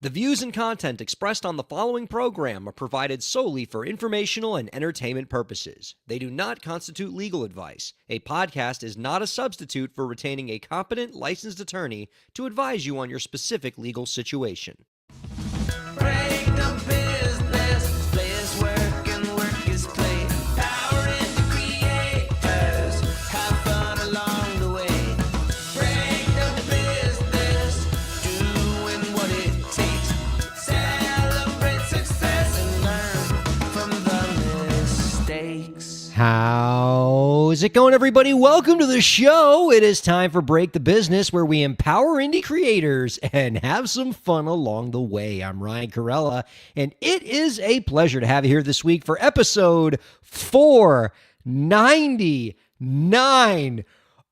The views and content expressed on the following program are provided solely for informational and entertainment purposes. They do not constitute legal advice. A podcast is not a substitute for retaining a competent, licensed attorney to advise you on your specific legal situation. Break the business, play is work and work is play. Power into creators, have fun along the way. Break the business, doing what it takes. Celebrate success and learn from the mistakes. How's it going, everybody? Welcome to the show. It is time for Break the Business, where we empower indie creators and have some fun along the way. I'm Ryan Kairalla, and it is a pleasure to have you here this week for episode 499.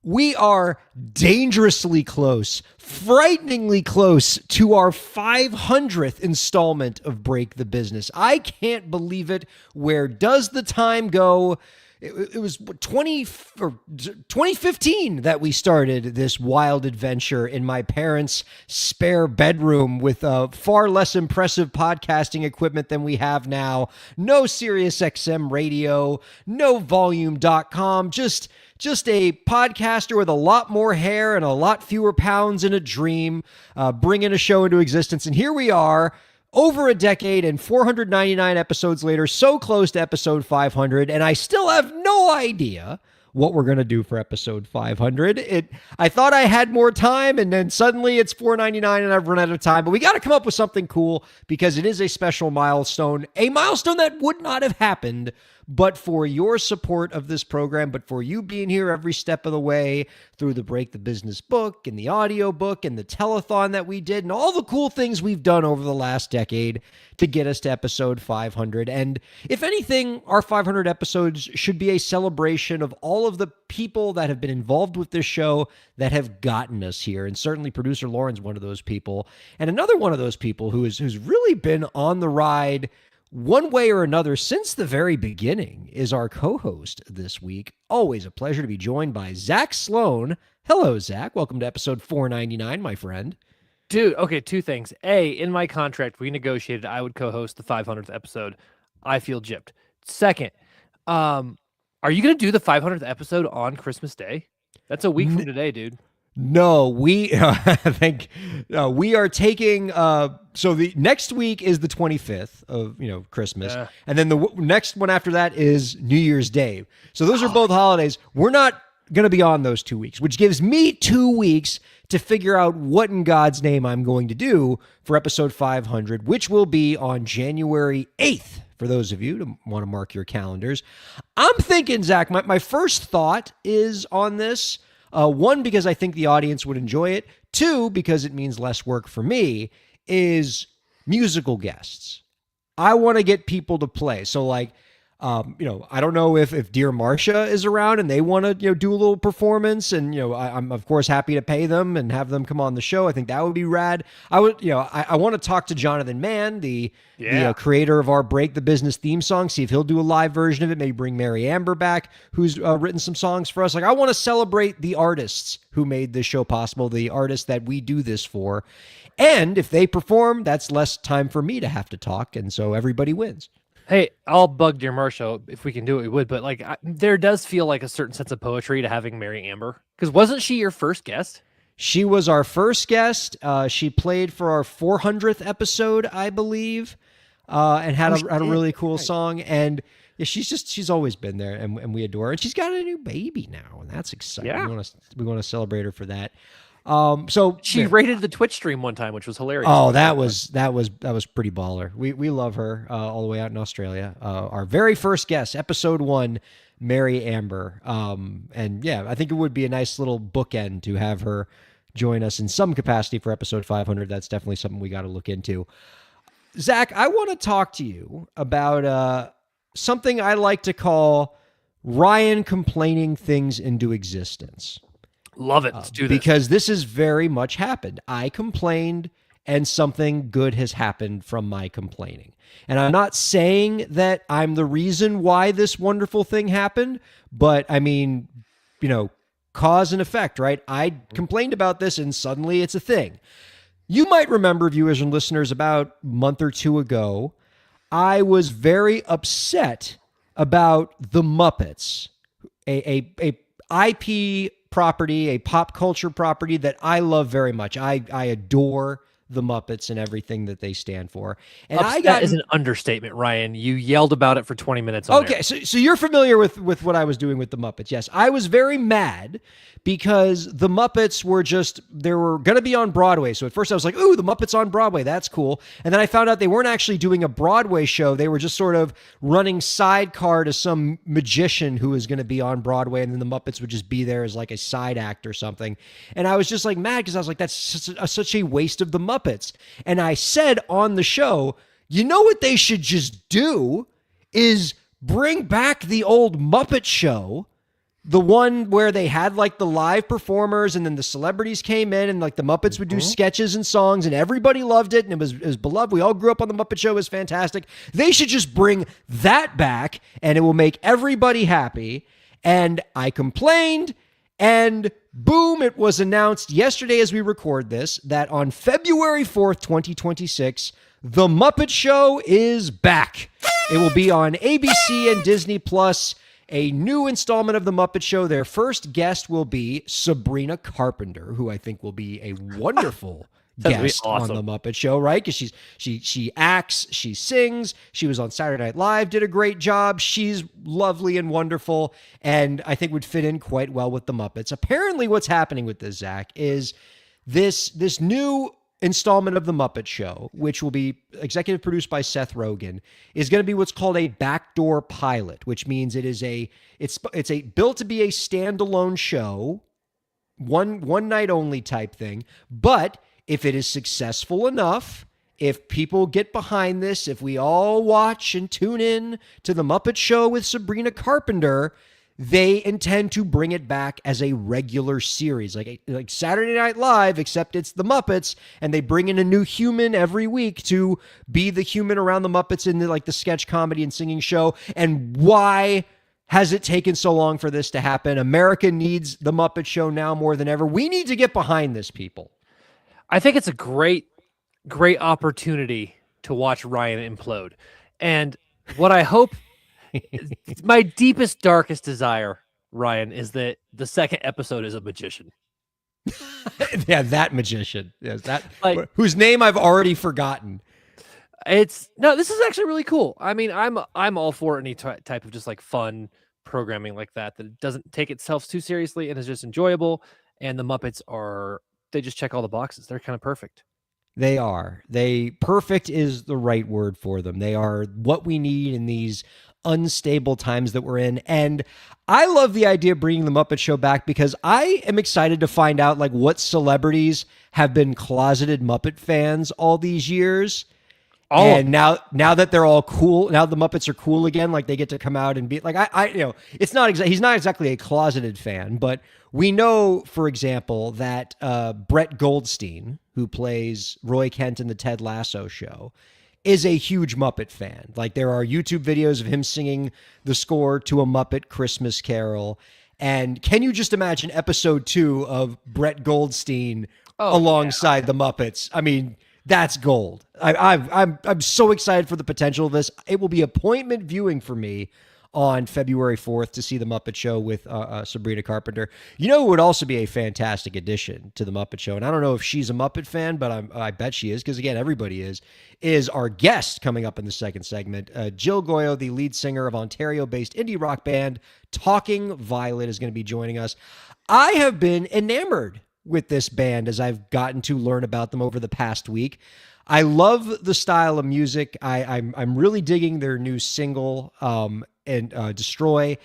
We are dangerously close, frighteningly close to our 500th installment of Break the Business. I can't believe it. Where does the time go? It was 2015 that we started this wild adventure in my parents' spare bedroom with far less impressive podcasting equipment than we have now. No Sirius XM radio, no volume.com, just a podcaster with a lot more hair and a lot fewer pounds and a dream, bringing a show into existence. And here we are, over a decade and 499 episodes later, so close to episode 500, and I still have no idea what we're going to do for episode 500. I thought I had more time, and then suddenly it's 499 and I've run out of time. But we got to come up with something cool because it is a special milestone, a milestone that would not have happened but for your support of this program, but for you being here every step of the way through the Break the Business book and the audio book and the telethon that we did and all the cool things we've done over the last decade to get us to episode 500. And if anything, our 500 episodes should be a celebration of all of the people that have been involved with this show that have gotten us here. And certainly producer Lauren's one of those people. And another one of those people who's really been on the ride one way or another since the very beginning is our co-host this week. Always a pleasure to be joined by Zach Sloan. Hello, Zach. Welcome to episode 499, my friend. Dude, okay, two things. A, in my contract, we negotiated I would co-host the 500th episode. I feel gypped. Second, are you going to do the 500th episode on Christmas Day? That's a week from today, dude. No, we we are taking so the next week is the 25th of Christmas, and then the next one after that is New Year's Day. So those are both holidays. We're not going to be on those 2 weeks, which gives me 2 weeks to figure out what in God's name I'm going to do for episode 500, which will be on January 8th. For those of you to want to mark your calendars, I'm thinking, Zach, my first thought is on this. One, because I think the audience would enjoy it. Two, because it means less work for me, is musical guests. I want to get people to play. So I don't know if Dear Marcia is around and they want to, do a little performance, and, I'm of course happy to pay them and have them come on the show. I think that would be rad. I want to talk to Jonathan Mann, the creator of our Break the Business theme song, see if he'll do a live version of it, maybe bring Mary Amber back, who's written some songs for us. I want to celebrate the artists who made this show possible, the artists that we do this for. And if they perform, that's less time for me to have to talk. And so everybody wins. Hey, I'll bug Dear Marcia. If we can do it, we would. But there does feel like a certain sense of poetry to having Mary Amber. Because wasn't she your first guest? She was our first guest. She played for our 400th episode, I believe, and had a really cool song. And yeah, she's always been there, and we adore her. And she's got a new baby now, and that's exciting. Yeah. We want to celebrate her for that. So she rated the Twitch stream one time, which was hilarious. Oh, that was pretty baller. We love her all the way out in Australia. Our very first guest, episode 1, Mary Amber. And yeah, I think it would be a nice little bookend to have her join us in some capacity for episode 500. That's definitely something we got to look into. Zach, I want to talk to you about something I like to call Ryan complaining things into existence. Love it. Let's do this. Because this has very much happened. I complained and something good has happened from my complaining. And I'm not saying that I'm the reason why this wonderful thing happened, but I mean, cause and effect, right? I complained about this and suddenly it's a thing. You might remember, viewers and listeners, about a month or two ago, I was very upset about the Muppets, a IP property, a pop culture property that I love very much. I adore the Muppets and everything that they stand for. And Upset is an understatement, Ryan. You yelled about it for 20 minutes on okay, air. so you're familiar with what I was doing with the Muppets. Yes, I was very mad because the Muppets were they were going to be on Broadway. So at first I was like, ooh, the Muppets on Broadway, that's cool. And then I found out they weren't actually doing a Broadway show. They were just sort of running sidecar to some magician who was going to be on Broadway, and then the Muppets would just be there as like a side act or something. And I was just like mad because I was like, that's such a waste of the Muppets. And I said on the show, you know what they should just do is bring back the old Muppet Show, the one where they had like the live performers and then the celebrities came in and like the Muppets would do sketches and songs and everybody loved it and it was beloved. We all grew up on the Muppet Show. It was fantastic. They should just bring that back and it will make everybody happy. And I complained, and boom, it was announced yesterday as we record this that on February 4th, 2026, The Muppet Show is back. It will be on ABC and Disney Plus, a new installment of The Muppet Show. Their first guest will be Sabrina Carpenter, who I think will be a wonderful guest on The Muppet Show, right? Because she acts, she sings, she was on Saturday Night Live, did a great job. She's lovely and wonderful, and I think would fit in quite well with The Muppets. Apparently what's happening with this, Zach, is this new installment of The Muppet Show, which will be executive produced by Seth Rogen, is going to be what's called a backdoor pilot, which means it's a built to be a standalone show, one night only type thing. But if it is successful enough, if people get behind this, if we all watch and tune in to The Muppet Show with Sabrina Carpenter, they intend to bring it back as a regular series, like Saturday Night Live, except it's the Muppets, and they bring in a new human every week to be the human around the Muppets in the sketch comedy and singing show. And why has it taken so long for this to happen? America needs the Muppet Show now more than ever. We need to get behind this, people. I think it's a great opportunity to watch Ryan implode. And what I hope, my deepest, darkest desire, Ryan, is that the second episode is a magician. Yeah, that magician. Yes, that whose name I've already forgotten. This is actually really cool. I mean, I'm all for any type of just like fun programming like that doesn't take itself too seriously and is just enjoyable. And the Muppets they just check all the boxes. They're kind of perfect. They are. Perfect is the right word for them. They are what we need in these unstable times that we're in. And I love the idea of bringing the Muppet Show back because I am excited to find out like what celebrities have been closeted Muppet fans all these years. And now that they're all cool, now the Muppets are cool again, like they get to come out and be like, it's not he's not exactly a closeted fan, but we know, for example, that Brett Goldstein, who plays Roy Kent in the Ted Lasso show, is a huge Muppet fan. Like there are YouTube videos of him singing the score to a Muppet Christmas Carol. And can you just imagine episode 2 of Brett Goldstein alongside the Muppets? I mean, that's gold. I'm so excited for the potential of this. It will be appointment viewing for me on February 4th to see The Muppet Show with Sabrina Carpenter. You know who would also be a fantastic addition to The Muppet Show, and I don't know if she's a Muppet fan, but I bet she is, because again, everybody is our guest coming up in the second segment. Jill Goyo, the lead singer of Ontario-based indie rock band Talking Violet, is going to be joining us. I have been enamored with this band as I've gotten to learn about them over the past week. I love the style of music. I'm really digging their new single, and Destroy.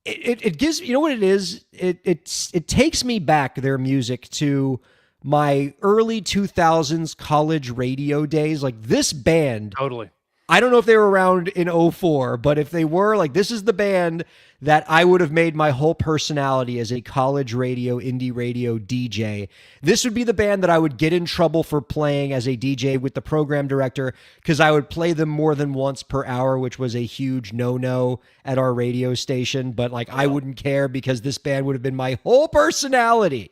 It gives, you know what it is? It takes me back, their music, to my early 2000s college radio days. Like this band, Totally. I don't know if they were around in '04, but if they were, like, this is the band that I would have made my whole personality as a college radio, indie radio DJ. This would be the band that I would get in trouble for playing as a DJ with the program director, because I would play them more than once per hour, which was a huge no-no at our radio station. But like, I wouldn't care because this band would have been my whole personality.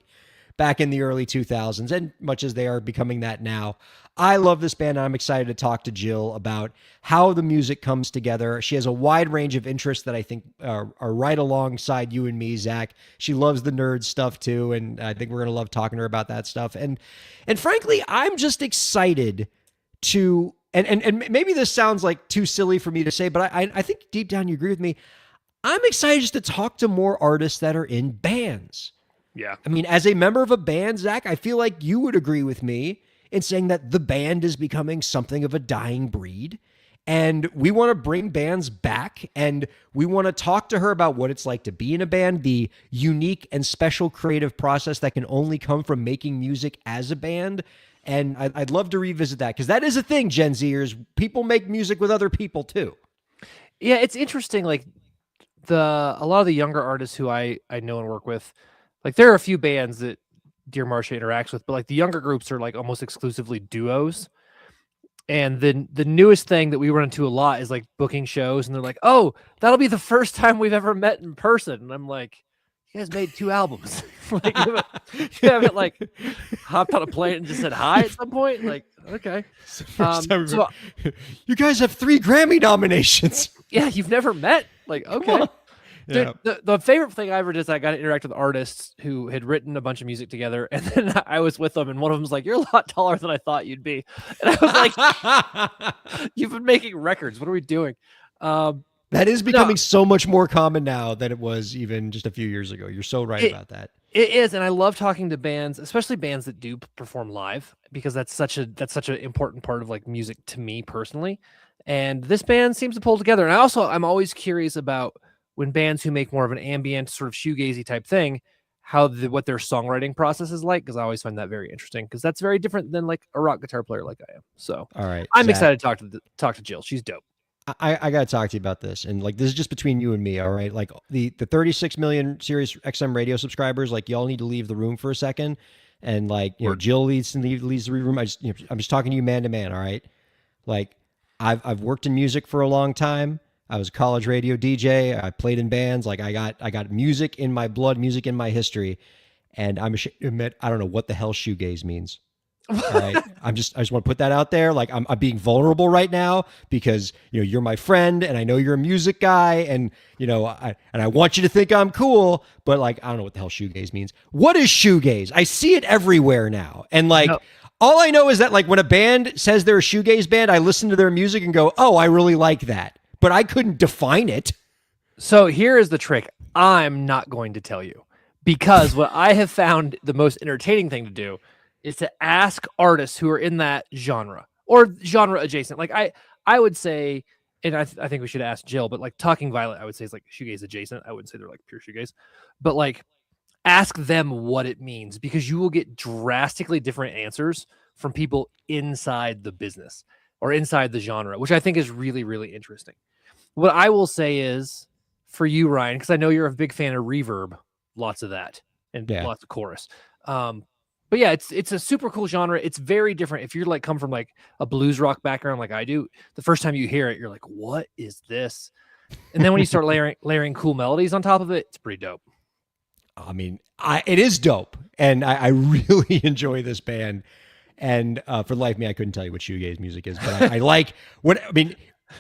back in the early 2000s, and much as they are becoming that now. I love this band, and I'm excited to talk to Jill about how the music comes together. She has a wide range of interests that I think are right alongside you and me, Zach. She loves the nerd stuff too, and I think we're going to love talking to her about that stuff. And frankly, I'm just excited to, and maybe this sounds like too silly for me to say, but I think deep down you agree with me. I'm excited just to talk to more artists that are in bands. Yeah. I mean, as a member of a band, Zach, I feel like you would agree with me in saying that the band is becoming something of a dying breed. And we want to bring bands back, and we want to talk to her about what it's like to be in a band, the unique and special creative process that can only come from making music as a band. And I'd love to revisit that, because that is a thing, Gen Zers. People make music with other people too. Yeah, it's interesting. Like a lot of the younger artists who I know and work with, like there are a few bands that Dear Marcia interacts with, but like the younger groups are like almost exclusively duos. And then the newest thing that we run into a lot is like booking shows, and they're like, "Oh, that'll be the first time we've ever met in person." And I'm like, "You guys made 2 albums. Like you haven't like hopped on a plane and just said hi at some point." Like, okay, So, you guys have 3 Grammy nominations. yeah, you've never met. Like, okay. Yeah. The favorite thing I ever did is I got to interact with artists who had written a bunch of music together, and then I was with them, and one of them was like, "You're a lot taller than I thought you'd be," and I was like, "You've been making records. What are we doing?" That is becoming so much more common now than it was even just a few years ago. You're so right about that. It is, and I love talking to bands, especially bands that do perform live, because that's such an important part of like music to me personally. And this band seems to pull together. And I'm always curious about when bands who make more of an ambient sort of shoegazy type thing, what their songwriting process is like, because I always find that very interesting, because that's very different than like a rock guitar player like I am. So all right, I'm Zach, excited to talk to Jill. She's dope. I got to talk to you about this. And like, this is just between you and me. All right. Like the 36 million Sirius XM radio subscribers, like y'all need to leave the room for a second. And like, Jill leads the room. I'm just talking to you man to man. All right. Like I've worked in music for a long time. I was a college radio DJ. I played in bands. Like I got music in my blood, music in my history. And I'm ashamed to admit, I don't know what the hell shoegaze means. All right. I just want to put that out there. Like I'm being vulnerable right now because, you're my friend and I know you're a music guy and, I want you to think I'm cool, but like, I don't know what the hell shoegaze means. What is shoegaze? I see it everywhere now. And like, all I know is that like when a band says they're a shoegaze band, I listen to their music and go, oh, I really like that, but I couldn't define it. So here is the trick. I'm not going to tell you, because what I have found the most entertaining thing to do is to ask artists who are in that genre or genre adjacent. Like I would say, and I think we should ask Jill, but like Talking Violet, I would say is like shoegaze adjacent. I wouldn't say they're like pure shoegaze, but like ask them what it means, because you will get drastically different answers from people inside the business or inside the genre, which I think is really, really interesting. What I will say is for you, Ryan, because I know you're a big fan of reverb, lots of that and lots of chorus. But yeah, it's a super cool genre. It's very different. If you're like come from like a blues rock background like I do, the first time you hear it, you're like, what is this? And then when you start layering cool melodies on top of it, it's pretty dope. I mean, it is dope. And I really enjoy this band. And for the life of me, I couldn't tell you what shoegaze music is, but I like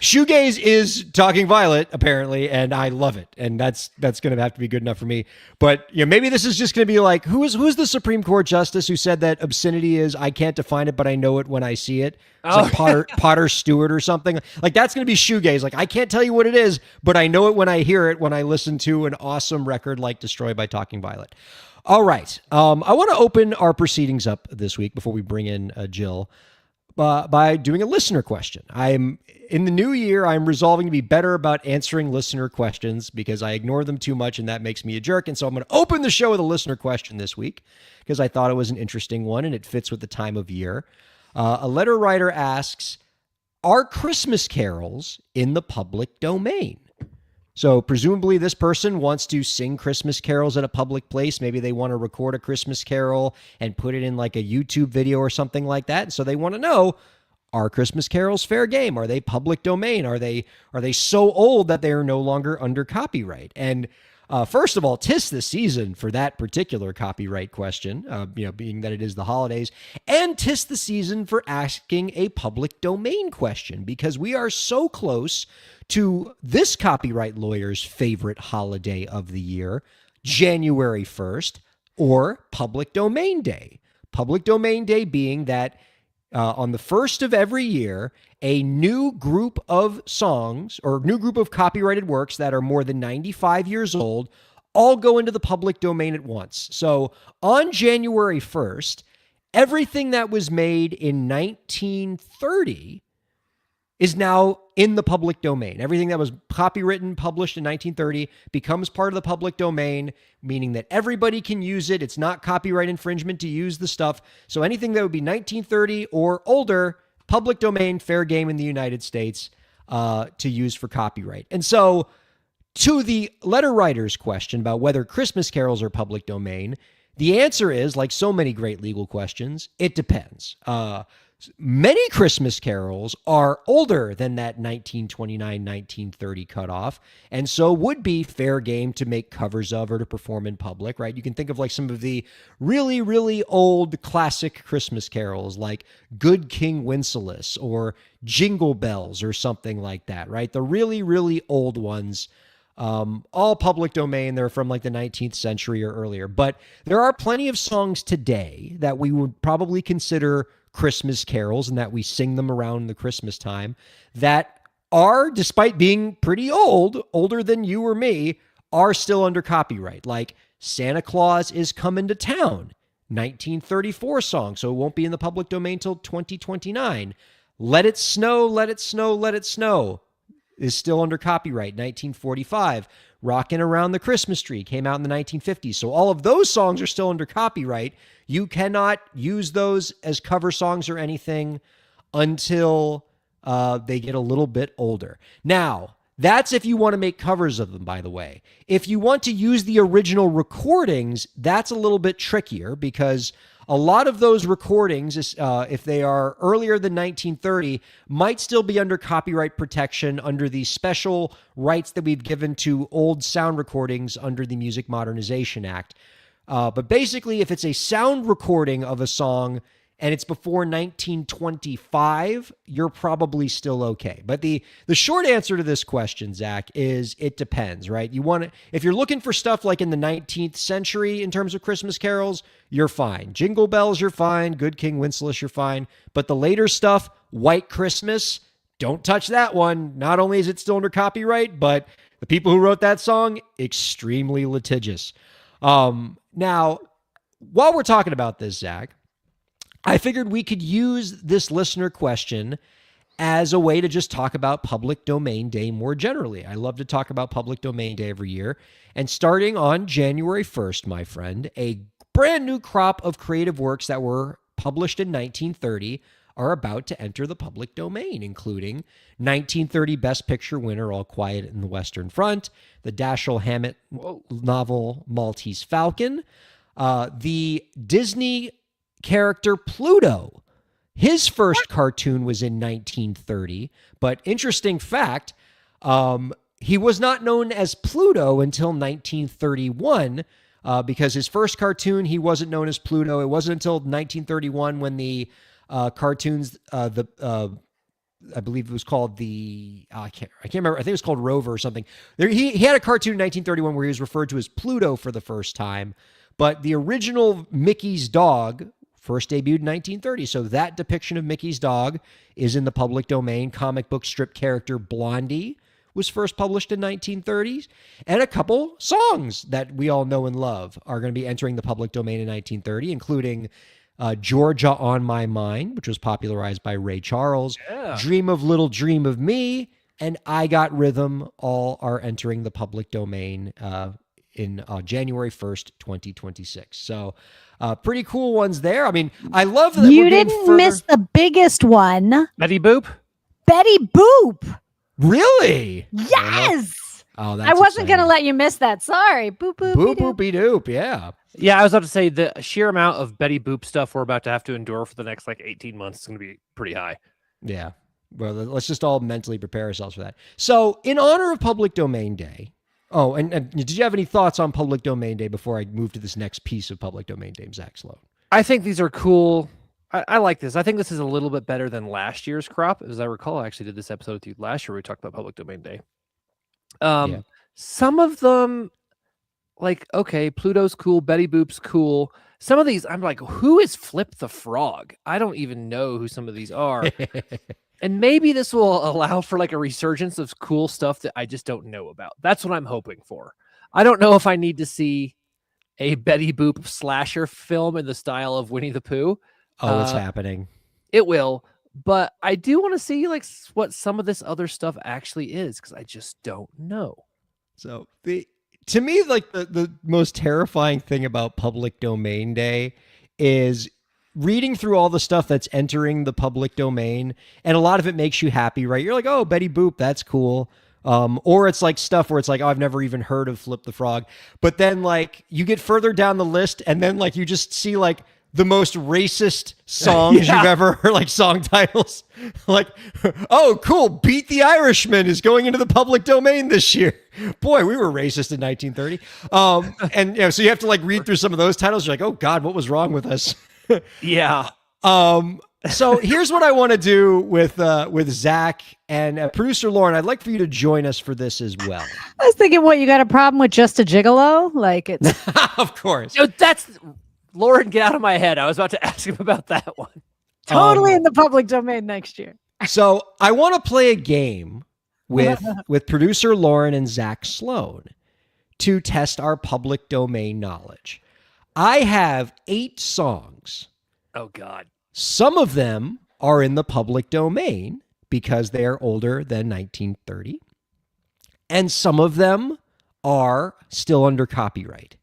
shoegaze is Talking Violet, apparently, and I love it. And that's going to have to be good enough for me. But maybe this is just going to be like, who's the Supreme Court justice who said that obscenity is, I can't define it, but I know it when I see it? It's like Potter Stewart or something. Like that's going to be shoegaze. Like I can't tell you what it is, but I know it when I hear it, when I listen to an awesome record like Destroyed by Talking Violet. All right. I want to open our proceedings up this week before we bring in Jill by doing a listener question. In the new year, I'm resolving to be better about answering listener questions because I ignore them too much and that makes me a jerk. And so I'm going to open the show with a listener question this week because I thought it was an interesting one and it fits with the time of year. A letter writer asks, are Christmas carols in the public domain? So presumably this person wants to sing Christmas carols at a public place. Maybe they want to record a Christmas carol and put it in like a YouTube video or something like that. So they want to know, are Christmas carols fair game? Are they public domain? Are they so old that they are no longer under copyright? And First of all, 'tis the season for that particular copyright question, being that it is the holidays, and 'tis the season for asking a public domain question because we are so close to this copyright lawyer's favorite holiday of the year, January 1st, or Public Domain Day. Public Domain Day being that on the first of every year, a new group of songs or new group of copyrighted works that are more than 95 years old all go into the public domain at once. So on January 1st, everything that was made in 1930 is now in the public domain. Everything that was copywritten, published in 1930 becomes part of the public domain, meaning that everybody can use it. It's not copyright infringement to use the stuff. So anything that would be 1930 or older, public domain, fair game in the United States to use for copyright. And so to the letter writer's question about whether Christmas carols are public domain, the answer is, like so many great legal questions, it depends. Many Christmas carols are older than that 1929-1930 cutoff, and so would be fair game to make covers of or to perform in public, right? You can think of like some of the really, really old classic Christmas carols like Good King Wenceslas or Jingle Bells or something like that, right? The really, really old ones, all public domain. They're from like the 19th century or earlier, but there are plenty of songs today that we would probably consider Christmas carols and that we sing them around the Christmas time that are, despite being pretty old, older than you or me, are still under copyright. Like Santa Claus is Coming to Town, 1934 song, so it won't be in the public domain till 2029. Let It Snow, Let It Snow, Let It Snow is still under copyright, 1945. Rockin' Around the Christmas Tree came out in the 1950s. So all of those songs are still under copyright. You cannot use those as cover songs or anything until they get a little bit older. Now, that's if you want to make covers of them, by the way. If you want to use the original recordings, that's a little bit trickier because a lot of those recordings, if they are earlier than 1930, might still be under copyright protection under the special rights that we've given to old sound recordings under the Music Modernization Act. But basically, if it's a sound recording of a song and it's before 1925, you're probably still okay. But the short answer to this question, Zach, is it depends, right? If you're looking for stuff like in the 19th century in terms of Christmas carols, you're fine. Jingle Bells, you're fine. Good King Wenceslas, you're fine. But the later stuff, White Christmas, don't touch that one. Not only is it still under copyright, but the people who wrote that song, extremely litigious. Now, while we're talking about this, Zach, I figured we could use this listener question as a way to just talk about Public Domain Day more generally. I love to talk about Public Domain Day every year. And starting on January 1st, my friend, a brand new crop of creative works that were published in 1930 are about to enter the public domain, including 1930 Best Picture winner All Quiet in the Western Front, the Dashiell Hammett novel Maltese Falcon, the Disney character Pluto. His first cartoon was in 1930, but interesting fact, he was not known as Pluto until 1931, because his first cartoon, he wasn't known as Pluto. It wasn't until 1931 when the cartoons, I believe it was called I can't remember. I think it was called Rover or something. He had a cartoon in 1931 where he was referred to as Pluto for the first time, but the original Mickey's dog first debuted in 1930. So that depiction of Mickey's dog is in the public domain. Comic book strip character Blondie was first published in 1930s. And a couple songs that we all know and love are going to be entering the public domain in 1930, including Georgia on My Mind, which was popularized by Ray Charles, Dream of Little Dream of Me, and I Got Rhythm all are entering the public domain in January 1st, 2026. So pretty cool ones there. I mean, I love that you didn't miss the biggest one. Betty Boop? Betty Boop. Really? Yes. Oh, that's I wasn't exciting. going to let you miss that. Sorry. Boop, boop, Boop, boop. boopy doop. Yeah. Yeah, I was about to say the sheer amount of Betty Boop stuff we're about to have to endure for the next 18 months is going to be pretty high. Yeah. Well, let's just all mentally prepare ourselves for that. So in honor of Public Domain Day, Oh, and did you have any thoughts on Public Domain Day before I move to this next piece of Public Domain Day, Zach Sloan? I think these are cool. I like this. I think this is a little bit better than last year's crop. As I recall, I actually did this episode with you last year where we talked about Public Domain Day. Yeah. Some of them, like, okay, Pluto's cool, Betty Boop's cool. Some of these, I'm like, who is Flip the Frog? I don't even know who some of these are. And maybe this will allow for like a resurgence of cool stuff that I just don't know about. That's what I'm hoping for. I don't know if I need to see a Betty Boop slasher film in the style of Winnie the Pooh. Oh, it's happening. It will, but I do want to see like what some of this other stuff actually is because I just don't know. So to me, like the most terrifying thing about Public Domain Day is reading through all the stuff that's entering the public domain, and a lot of it makes you happy, right? You're like, oh, Betty Boop, that's cool. Or it's like stuff where it's like, oh, I've never even heard of Flip the Frog. But then like you get further down the list, and then like you just see like the most racist songs you've ever heard, like song titles. Like, oh, cool, Beat the Irishman is going into the public domain this year. Boy, we were racist in 1930. And so you have to like read through some of those titles. You're like, oh God, what was wrong with us? Yeah. So here's what I want to do with Zach and producer Lauren. I'd like for you to join us for this as well. I was thinking, what, you got a problem with Just a Gigolo? Like it's Of course. No, that's Lauren, get out of my head. I was about to ask him about that one. totally in the public domain next year. So I want to play a game with producer Lauren and Zach Sloan to test our public domain knowledge. I have 8 songs. Oh God. Some of them are in the public domain because they are older than 1930. And some of them are still under copyright.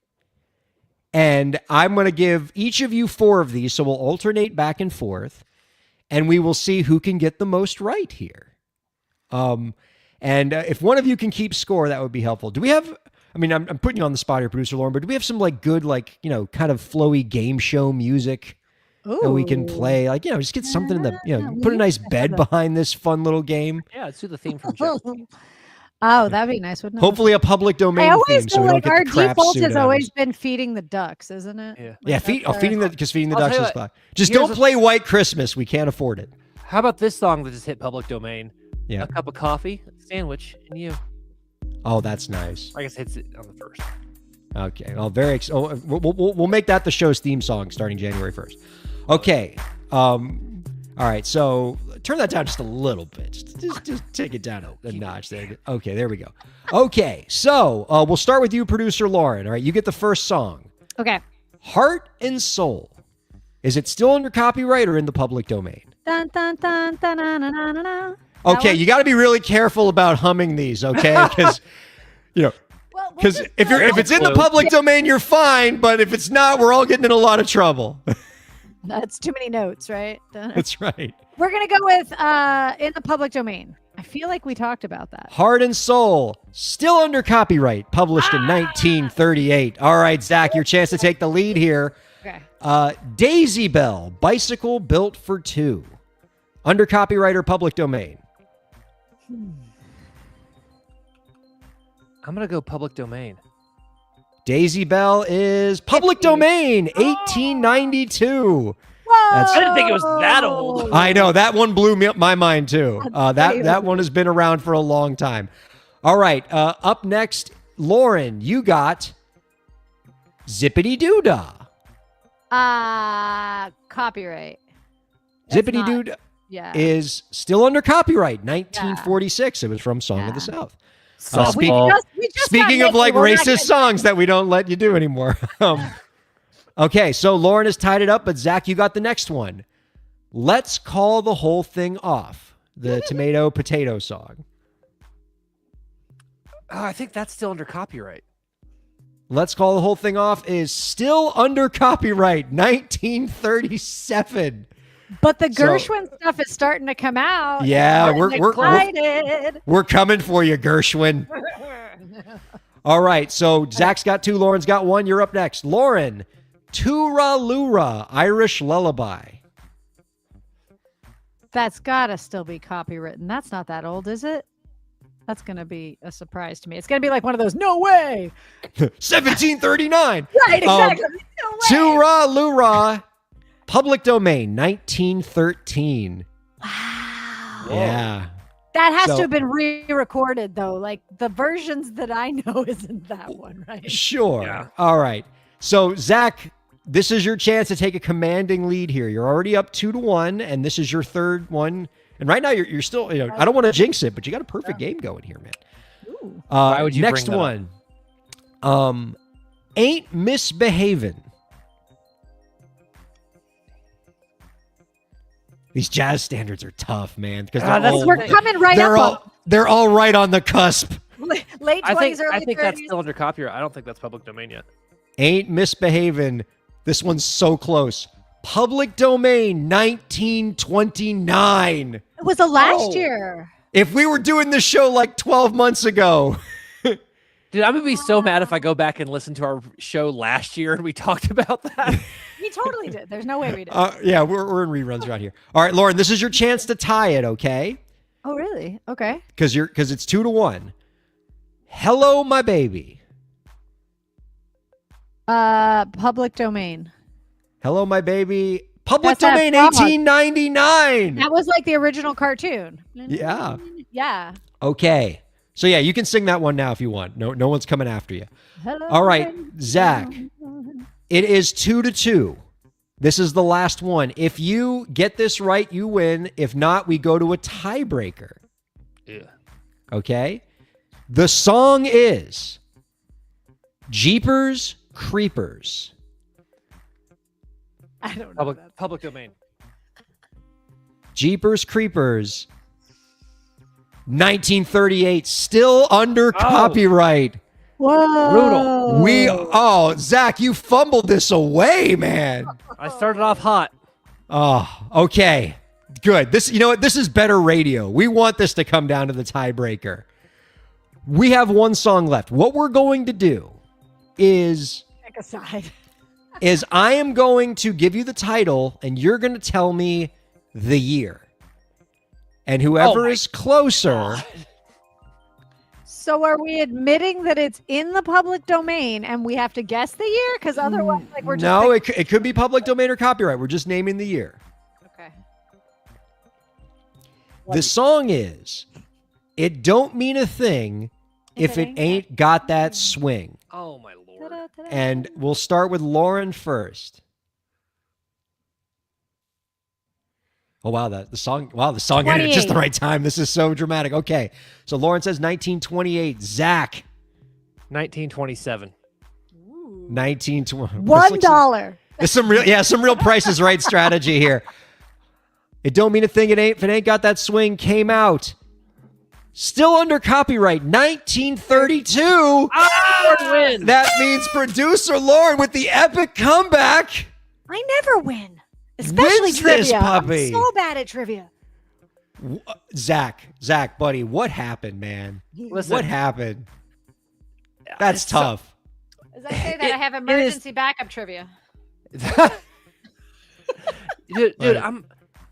And I'm going to give each of you 4 of these, so we'll alternate back and forth, and we will see who can get the most right here. And if one of you can keep score, that would be helpful. Do we have, I mean, I'm putting you on the spot here, producer Lauren, but do we have some like good, like, you know, kind of flowy game show music that we can play? Like, you know, just get something in the, you know, put a nice bed behind this fun little game. Yeah, let's do the theme from Jeff. Oh, that'd be nice, wouldn't it? Hopefully a public domain I always theme, so feel we don't like get our the crap default suit has out of always us. been feeding the ducks, isn't it? Yeah. Yeah, Like, feeding the I'll ducks tell is you fine. Just here's don't a- play White Christmas. We can't afford it. How about this song that just hit public domain? Yeah. A cup of coffee, a sandwich, and you. Oh, that's nice. I guess it hits it on the first. Okay. Well, we'll make that the show's theme song starting January 1st. Okay. All right. So turn that down just a little bit. Just take it down a notch there. Okay. There we go. Okay. So we'll start with you, producer Lauren. All right. You get the first song. Okay. Heart and Soul. Is it still under copyright or in the public domain? Dun, dun, dun, dun, dun, dun, dun, dun, dun. Okay. one? You got to be really careful about humming these. Okay. Because, you know, Well, we'll because just if go it's in the Clue. public domain, you're fine. But if it's not, we're all getting in a lot of trouble. That's too many notes, right? Dun. That's right. We're gonna go with in the public domain. I feel like we talked about that. Heart and Soul, still under copyright, published in 1938. All right, Zach, your chance to take the lead here. Okay. Daisy Bell, Bicycle Built for Two, under copyright or public domain? I'm gonna go public domain. Daisy Bell is public domain, 1892. Whoa! That's- I didn't think it was that old. I know, that one blew my mind too. That's That one has been around for a long time. All right, up next, Lauren, you got Zippity Doo Dah. Copyright. That's Zippity not- Doo Dah Yeah. is still under copyright, 1946. It was from Song of the Yeah. South. Softball. We just Speaking got of like Mickey, we're not racist gonna- songs that we don't let you do anymore. Okay, so Lauren has tied it up, but Zach, you got the next one. Let's Call the Whole Thing Off, the tomato potato song. Oh, I think that's still under copyright. Let's Call the Whole Thing Off is still under copyright, 1937. But the So- Gershwin stuff is starting to come out. Yeah, I'm we're excited. we're coming for you, Gershwin. All right, so Zach's got 2, Lauren's got 1. You're up next. Lauren, Tura Lura, Irish Lullaby. That's gotta still be copywritten. That's not that old, is it? That's gonna be a surprise to me. It's gonna be like one of those. No way. 1739. Right. Exactly. No way. Toorah Loorah. Public domain, 1913. Wow. Yeah. That has So- to have been re-recorded though. Like the versions that I know isn't that one, right? Sure. Yeah. All right. So, Zach, this is your chance to take a commanding lead here. You're already up 2-1, and this is your third one. And right now, you're still, I don't want to jinx it, but you got a perfect game going here, man. Ooh. Why would you next bring that up? one. Ain't Misbehavin'. These jazz standards are tough, man. Because We're coming right up. they're all right on the cusp. Late I 20s, think early I think 30s. that's still under copyright. I don't think that's public domain yet. Ain't Misbehavin'. This one's so close. Public domain, 1929. It was the last Oh. year. If we were doing this show like 12 months ago. Dude, I'm gonna be so mad if I go back and listen to our show last year and we talked about that. We totally did. There's no way we did. Yeah, we're in reruns around here. All right, Lauren, this is your chance to tie it, okay? Oh, really? Okay. Because it's 2-1. Hello, my baby. Public domain. Hello, my baby. Public That's that domain, frog. 1899. That was like the original cartoon. Yeah. Yeah. Okay. So yeah, you can sing that one now if you want. No one's coming after you. Hello, All right, baby. Zach. It is 2-2. This is the last one. If you get this right, you win. If not, we go to a tiebreaker. Yeah. Okay? The song is Jeepers Creepers. I don't know. Public domain. Jeepers Creepers. 1938, still under copyright. Whoa. Brutal. Zach, you fumbled this away, man. I started off hot. Oh, okay. Good. This, you know what? This is better radio. We want this to come down to the tiebreaker. We have one song left. What we're going to do is Pick a side. I am going to give you the title and you're going to tell me the year. And whoever is closer. So are we admitting that it's in the public domain and we have to guess the year? Because otherwise, like we're just No, it could be public domain or copyright. We're just naming the year. okay. The song is It Don't Mean a Thing if it ain't got that swing. Oh my lord. Ta-da, ta-da. And we'll start with Lauren first. Oh wow, the song ended at just the 28. right time. This is so dramatic. Okay. So Lauren says 1928. Zach, 1927. 1920. $1. There's some real Price is Right strategy here. It Don't Mean a Thing if it ain't got that swing came out. Still under copyright, 1932. Lauren wins. That means producer Lauren with the epic comeback. I never win. Especially Wins trivia. this puppy. I'm so bad at trivia. Zach, buddy, what happened, man? Listen, What happened? That's so- tough. As I say that, I have emergency backup trivia. dude, Right.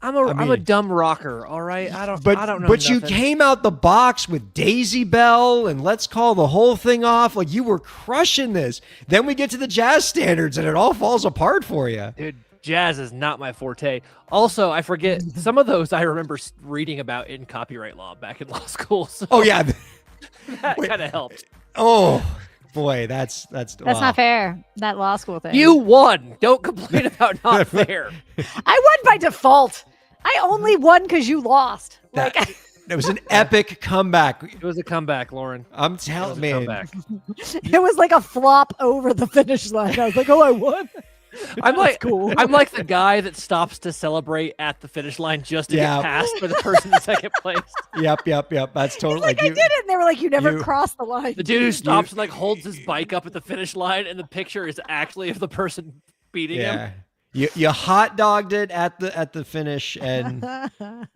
I'm a mean- dumb rocker. All right, I don't know. But you nothing. came out the box with Daisy Bell and Let's Call the Whole Thing Off. Like you were crushing this. Then we get to the jazz standards and it all falls apart for you. Dude, jazz is not my forte. Also, I forget some of those I remember reading about in copyright law back in law school. So Oh yeah. that Wait. kind of helped. Oh boy, that's That's not fair. That law school thing. You won. Don't complain about not fair. I won by default. I only won because you lost. That- Like It was an epic comeback. It was a comeback, Lauren. I'm It was telling a man. comeback. it was like a flop over the finish line. I was like, oh, I won. I'm like cool. I'm like the guy that stops to celebrate at the finish line just to Yeah. get past for the person in second place. Yep. That's totally Like, I you. did it. And they were like, you never you- crossed the line. The dude who stops and like holds his bike up at the finish line, and the picture is actually of the person beating him. Yeah. You hot dogged it at the finish, and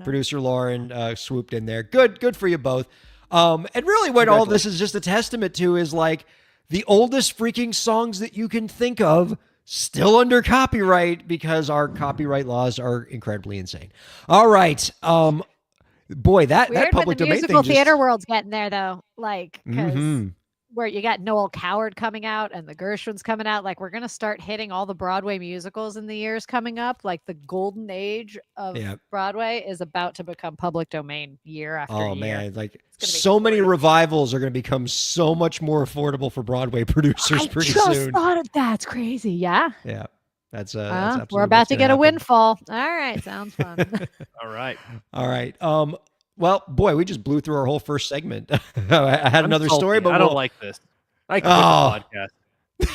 producer Lauren swooped in there. Good for you both. And really, what all this is just a testament to is like the oldest freaking songs that you can think of still under copyright because our copyright laws are incredibly insane. All right. Boy, that Weird when public the domain musical thing theater world's getting there though, like because Mhm. where you got Noel Coward coming out and the Gershwins coming out, like we're gonna start hitting all the Broadway musicals in the years coming up. Like the golden age of Yeah. Broadway is about to become public domain year after Oh year. man, like gonna be so many great. revivals are going to become so much more affordable for Broadway producers I pretty just soon. thought of that's crazy. Yeah. Yeah, that's We're absolutely about what's to gonna get a happen. windfall. All right, sounds fun. All right. All right. Well, boy, we just blew through our whole first segment. I had I'm another salty. story, but I don't we'll- like this. I quit Oh. the podcast.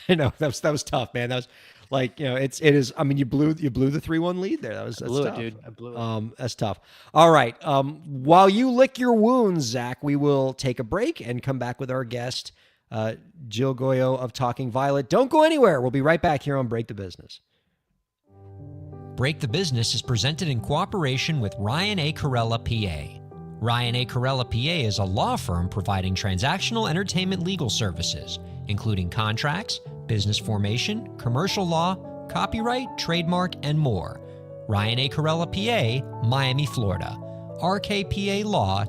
I know that was tough, man. That was like, it is. I mean, you blew the 3-1 lead there. That's blew tough. it, dude. I blew it. That's tough. All right. While you lick your wounds, Zach, we will take a break and come back with our guest, Jill Goyo of Talking Violet. Don't go anywhere. We'll be right back here on Break the Business. Break the Business is presented in cooperation with Ryan Kairalla, PA. Ryan Kairalla, PA is a law firm providing transactional entertainment legal services, including contracts, business formation, commercial law, copyright, trademark, and more. Ryan Kairalla, PA, Miami, Florida. rkpalaw.com.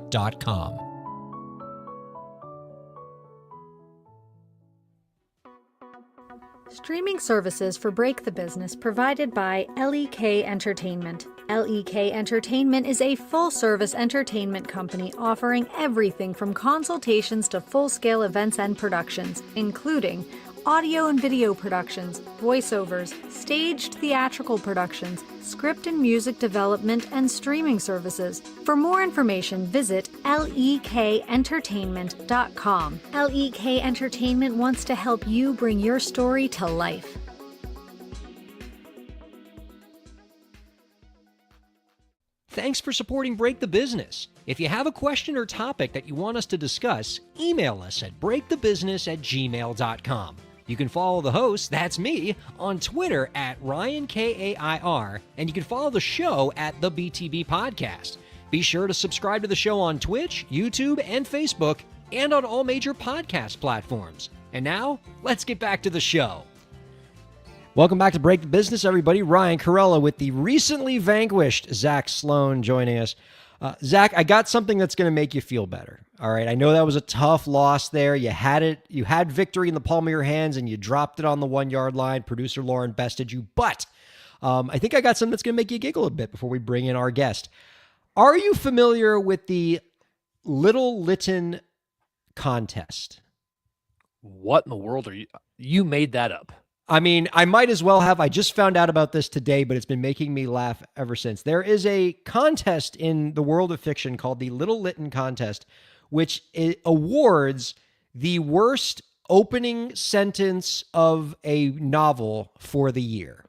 Streaming services for Break the Business provided by LEK Entertainment. LEK Entertainment is a full-service entertainment company offering everything from consultations to full-scale events and productions, including audio and video productions, voiceovers, staged theatrical productions, script and music development, and streaming services. For more information, visit lekentertainment.com. LEK Entertainment wants to help you bring your story to life. Thanks for supporting Break the Business. If you have a question or topic that you want us to discuss, email us at breakthebusiness@gmail.com. You can follow the host, that's me, on Twitter at Ryan Kair, and you can follow the show at the BTB Podcast. Be sure to subscribe to the show on Twitch, YouTube, and Facebook, and on all major podcast platforms. And now, let's get back to the show. Welcome back to Break the Business, everybody. Ryan Kairalla with the recently vanquished Zach Sloan joining us. Zach, I got something that's going to make you feel better. All right. I know that was a tough loss there. You had victory in the palm of your hands and you dropped it on the 1 yard line. Producer Lauren bested you, but I think I got something that's going to make you giggle a bit before we bring in our guest. Are you familiar with the Little Lytton contest? What in the world are you? You made that up. I mean, I might as well have. I just found out about this today, but it's been making me laugh ever since. There is a contest in the world of fiction called the Little Lytton Contest, which awards the worst opening sentence of a novel for the year.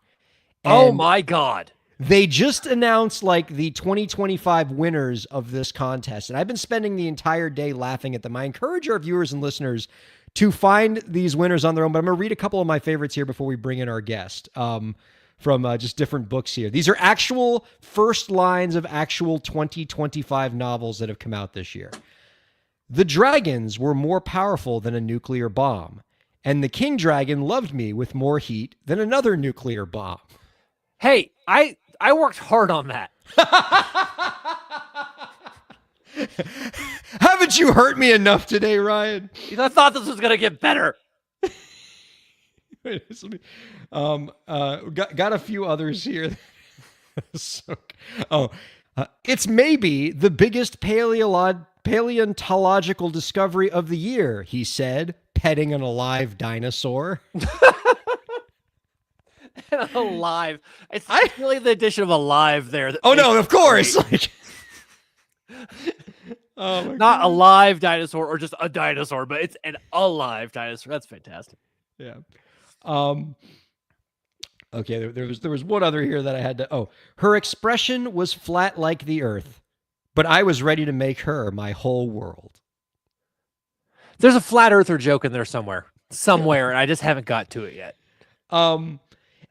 Oh And my God. they just announced like the 2025 winners of this contest, and I've been spending the entire day laughing at them. I encourage our viewers and listeners to find these winners on their own, but I'm going to read a couple of my favorites here before we bring in our guest from just different books here. These are actual first lines of actual 2025 novels that have come out this year. The dragons were more powerful than a nuclear bomb, and the king dragon loved me with more heat than another nuclear bomb. Hey, I worked hard on that. Haven't you hurt me enough today, Ryan? I thought this was gonna get better. Wait, got a few others here. It's maybe the biggest paleontological discovery of the year, he said, petting an alive dinosaur. Alive. It's really the addition of alive there. Oh no, of course. Like, oh my Not a live dinosaur or just a dinosaur, but it's an alive dinosaur. That's fantastic. Yeah. Okay, there was one other here that I had to. Oh, her expression was flat like the earth, but I was ready to make her my whole world. There's a flat earther joke in there somewhere, and I just haven't got to it yet.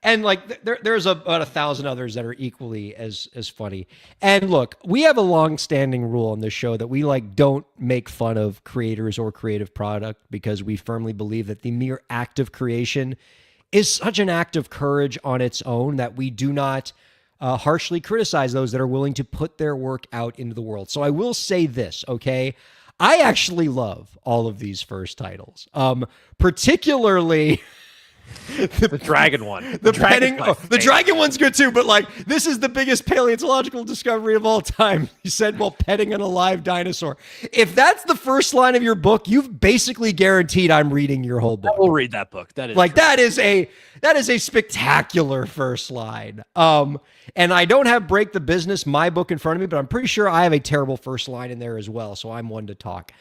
And like there's about 1,000 others that are equally as funny. And look, we have a long-standing rule on this show that we don't make fun of creators or creative product because we firmly believe that the mere act of creation is such an act of courage on its own that we do not harshly criticize those that are willing to put their work out into the world. So I will say this, okay? I actually love all of these first titles, particularly The dragon one. the dragon's my the dragon one's good too, but like this is the biggest paleontological discovery of all time. He said while petting an alive dinosaur. If that's the first line of your book, you've basically guaranteed I'm reading your whole book. I will read that book. That is Like true. that is a spectacular first line. And I don't have Break the Business, my book, in front of me, but I'm pretty sure I have a terrible first line in there as well. So I'm one to talk.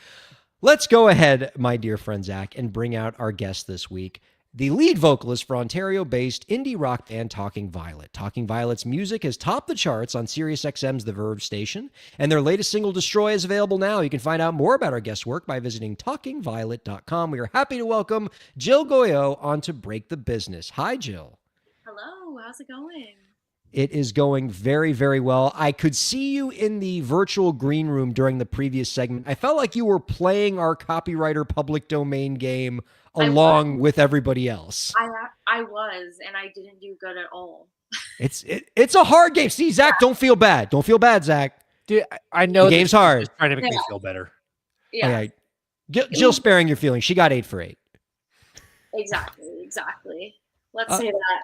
Let's go ahead, my dear friend Zach, and bring out our guest this week, the lead vocalist for Ontario-based indie rock band Talking Violet. Talking Violet's music has topped the charts on SiriusXM's The Verve station, and their latest single, Destroy, is available now. You can find out more about our guest work by visiting talkingviolet.com. We are happy to welcome Jill Goyot onto Break the Business. Hi, Jill. Hello, how's it going? It is going very, very well. I could see you in the virtual green room during the previous segment. I felt like you were playing our copywriter public domain game along with everybody else. I was, and I didn't do good at all. It's a hard game. See, Zach, don't feel bad. Don't feel bad, Zach. Dude, I know The that game's she's hard. just trying to make me Yeah. feel better. Yeah, Okay. Jill sparing your feelings. She got 8 for 8. exactly. Let's say that.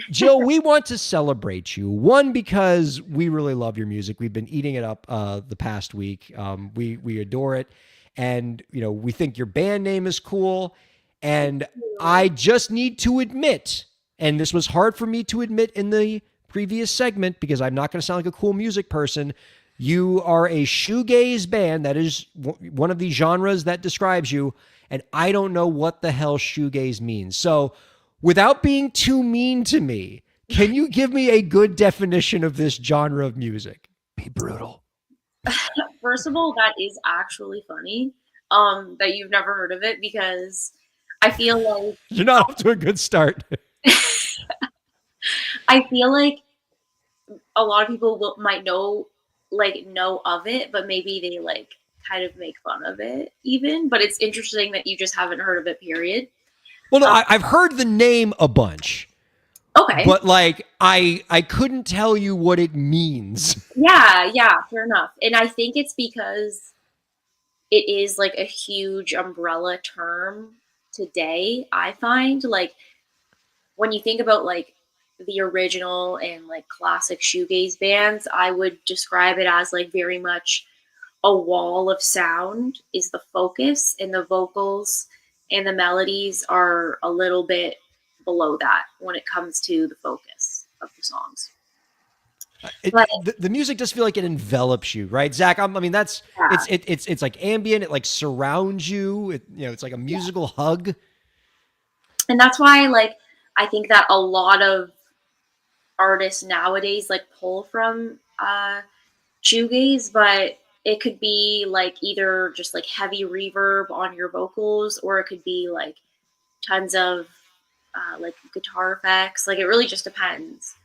Jill, we want to celebrate you. One, because we really love your music. We've been eating it up the past week. We adore it. And, we think your band name is cool. And I just need to admit, and this was hard for me to admit in the previous segment because I'm not going to sound like a cool music person. You are a shoegaze band. That is one of the genres that describes you. And I don't know what the hell shoegaze means. So without being too mean to me, can you give me a good definition of this genre of music? Be brutal. First of all, that is actually funny. That you've never heard of it because I feel like You're not off to a good start. I feel like a lot of people might know of it, but maybe they kind of make fun of it even. But it's interesting that you just haven't heard of it. Period. Well, no, I've heard the name a bunch. Okay. But I couldn't tell you what it means. Yeah, fair enough. And I think it's because it is a huge umbrella term today. I find when you think about the original and classic shoegaze bands, I would describe it as very much a wall of sound is the focus, and the vocals and the melodies are a little bit below that when it comes to the focus of the songs. The music does feel like it envelops you, right, Zach? That's Yeah. it's like ambient. It surrounds you. It's like a musical hug. And that's why I think that a lot of artists nowadays pull from shoegaze, but it could be either just neavy reverb on your vocals, or it could be tons of guitar effects. It really just depends.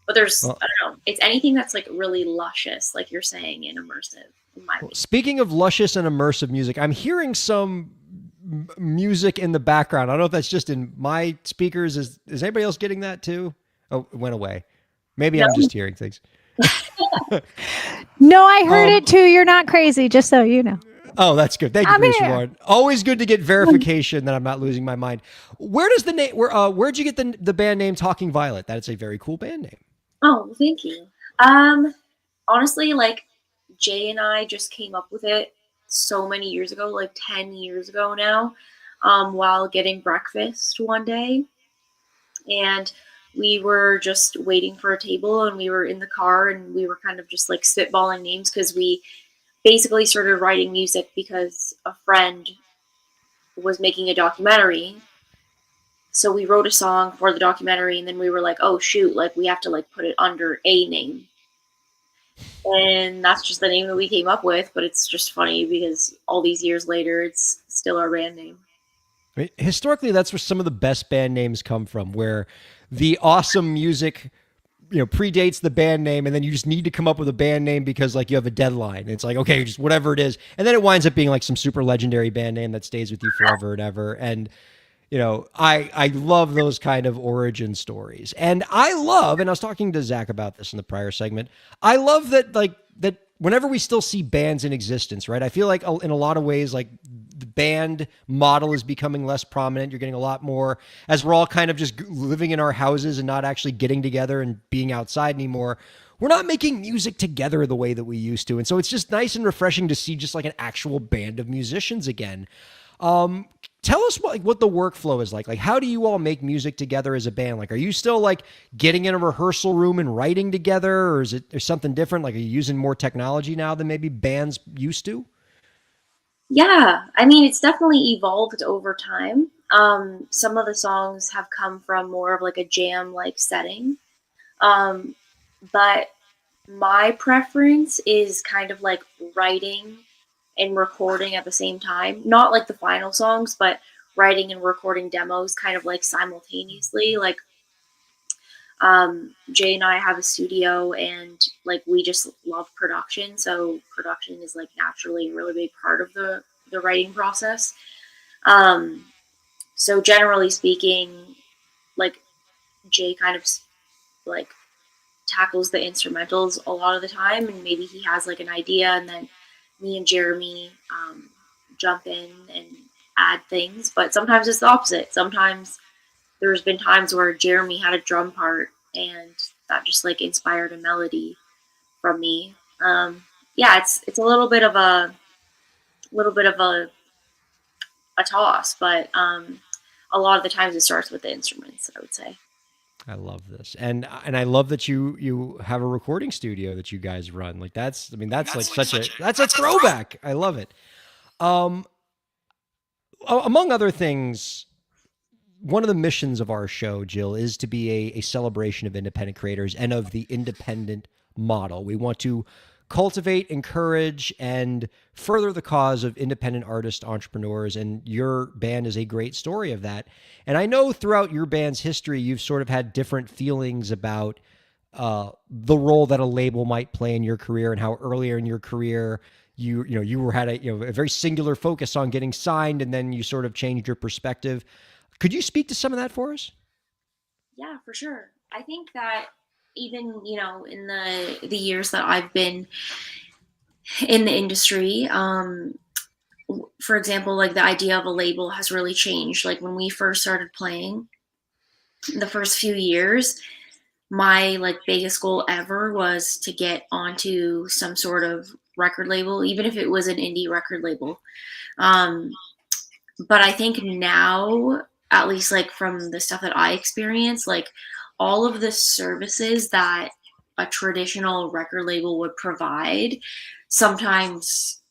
But there's I don't know, it's anything that's really luscious, like you're saying, and immersive in my opinion. Speaking of luscious and immersive music, I'm hearing some music in the background. I don't know if that's just in my speakers. Is anybody else getting that too? Oh, it went away. Maybe I'm just hearing things. No, I heard it too. You're not crazy, just so you know. Oh, that's good. Thank you, I'm Producer here. Lauren. Always good to get verification that I'm not losing my mind. Where does the name? Where'd you get the band name Talking Violet? That is a very cool band name. Oh, thank you. Honestly, Jay and I just came up with it so many years ago, 10 years ago now, while getting breakfast one day. And we were just waiting for a table, and we were in the car, and we were kind of just spitballing names because we basically started writing music because a friend was making a documentary. So we wrote a song for the documentary, and then we were like, oh shoot, we have to put it under a name. And that's just the name that we came up with, but it's just funny because all these years later, it's still our band name. I mean, historically, that's where some of the best band names come from, where the awesome music, predates the band name, and then you just need to come up with a band name because you have a deadline. It's okay, just whatever it is. And then it winds up being some super legendary band name that stays with you forever and ever. And I love those kind of origin stories. And I love, and I was talking to Zach about this in the prior segment, I love that, like, that whenever we still see bands in existence, right? I feel like in a lot of ways, like, the band model is becoming less prominent. You're getting a lot more, as we're all kind of just living in our houses and not actually getting together and being outside anymore. We're not making music together the way that we used to. And so it's just nice and refreshing to see just like an actual band of musicians again. Tell us what the workflow is like. Like, how do you all make music together as a band? Like, are you still like getting in a rehearsal room and writing together, or is it something different? Like, are you using more technology now than maybe bands used to? Yeah, I mean, it's definitely evolved over time. Some of the songs have come from more of like a jam like setting. Um, but my preference is kind of like writing and recording at the same time. Not like the final songs, but writing and recording demos kind of like simultaneously. Like Jay and I have a studio and like we just love production. So production is like naturally a really big part of the writing process. Um, so generally speaking, like Jay kind of like tackles the instrumentals a lot of the time, and maybe he has like an idea, and then me and Jeremy jump in and add things. But sometimes it's the opposite. Sometimes there's been times where Jeremy had a drum part, and that just like inspired a melody from me. Yeah, it's a little bit of a toss, but a lot of the times it starts with the instruments, I would say. I love this, and I love that you have a recording studio that you guys run. Like, that's, I mean, that's like that's a throwback. I love it. Um, Among other things, one of the missions of our show, Jill, is to be a celebration of independent creators and of the independent model. We want to cultivate, encourage, and further the cause of independent artist entrepreneurs. And your band is a great story of that. And I know throughout your band's history, you've sort of had different feelings about the role that a label might play in your career, and how earlier in your career you had a very singular focus on getting signed, and then you sort of changed your perspective. Could you speak to some of that for us? Yeah, for sure. I think that even, in the years that I've been in the industry, for example, like the idea of a label has really changed. Like when we first started playing, the first few years, my like biggest goal ever was to get onto some sort of record label, even if it was an indie record label. But I think now, at least like from the stuff that I experienced, like all of the services that a traditional record label would provide sometimes